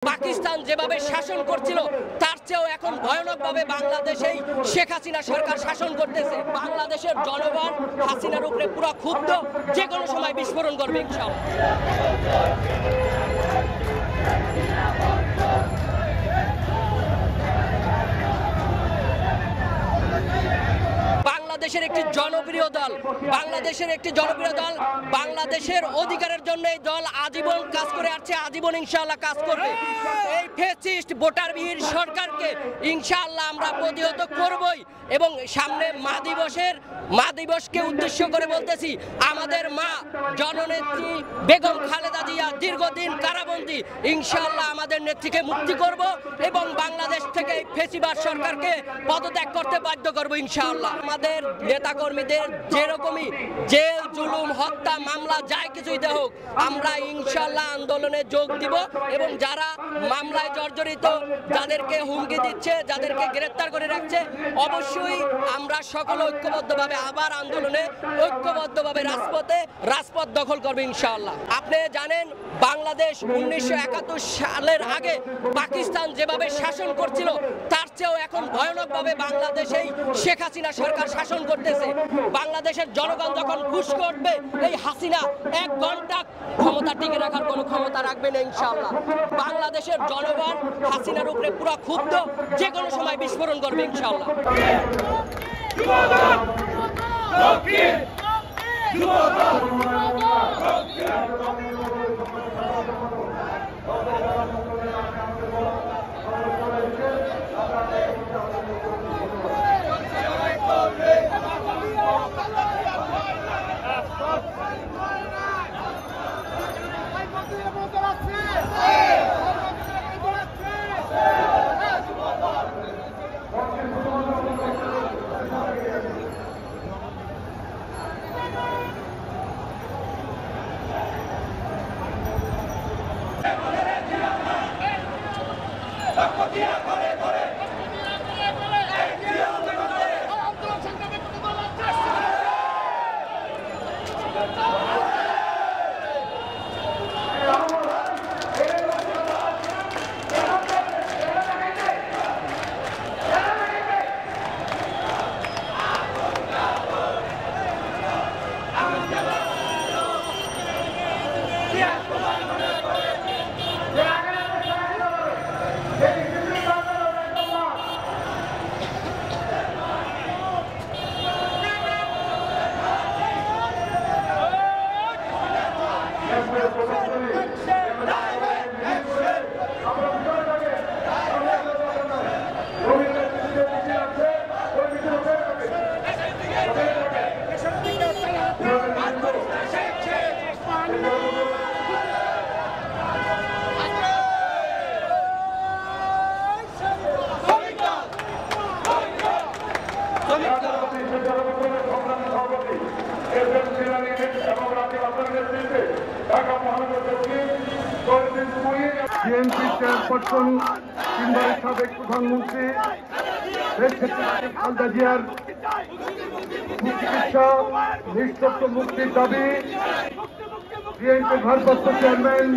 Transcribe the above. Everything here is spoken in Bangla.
পাকিস্তান যেভাবে শাসন করছিল তার চেয়েও এখন ভয়ানকভাবে বাংলাদেশেই শেখ হাসিনা সরকার শাসন করতেছে। বাংলাদেশের জনগণ হাসিনার উপরে পুরো ক্ষুব্ধ, যে কোনো সময় বিস্ফোরণ করবে ইনশাআল্লাহ। বাংলাদেশের একটি জনপ্রিয় দল, বাংলাদেশের অধিকারের জন্য এই দল আজীবন কাজ করে আসছে, আজীবন ইনশাআল্লাহ কাজ করবে। এই ফ্যাসিস্ট ভোটারবিহীন সরকারকে ইনশাআল্লাহ আমরা প্রতিহত করবই। এবং সামনে মা দিবসকে উদ্দেশ্য করে বলতেছি, আমাদের মা জননেত্রী বেগম খালেদা জিয়া দীর্ঘদিন কারাবন্দী, ইনশাআল্লাহ আমাদের নেত্রীকে মুক্তি করব এবং বাংলাদেশ থেকে এই ফ্যাসিবাদ সরকারকে পদত্যাগ করতে বাধ্য করব ইনশাআল্লাহ। আমাদের নেতাকর্মীদের যেরকমই জেল জুলুম হত্যা মামলা যাই কিছুই দেখ হোক, আমরা ইনশাআল্লাহ আন্দোলনে যোগ দিব এবং যারা মামলায় জর্জরিত, যাদেরকে হুমকি দিচ্ছে, যাদেরকে গ্রেফতার করে রাখছে, অবশ্যই আমরা সকলে ঐক্যবদ্ধভাবে আবার আন্দোলনে ঐক্যবদ্ধভাবে রাজপথ দখল করবে ইনশাআল্লাহ। আপনি জানেন বাংলাদেশ 1971 সালের আগে পাকিস্তান যেভাবে শাসন করছিল তার চেয়েও এখন ভয়ানকভাবে বাংলাদেশেই শেখ হাসিনা সরকার শাসন করতেছে। বাংলাদেশের জনগণ যখন ঘুষ করবে, এই হাসিনা 1 ঘন্টা ক্ষমতা টিকে রাখার কোনো ক্ষমতা রাখবে না ইনশাআল্লাহ। বাংলাদেশের জনগণ হাসিনার উপরে পুরো ক্ষুব্ধ, যে কোনো সময় বিস্ফোরণ করবে ইনশাআল্লাহ। বিএনপি চেয়ারপারসন, 3 বারের সাবেক প্রধানমন্ত্রী খালেদা জিয়ার চিকিৎসা নিঃশর্ত মুক্তির দাবি বিএনপি ভারপ্রাপ্ত চেয়ারম্যান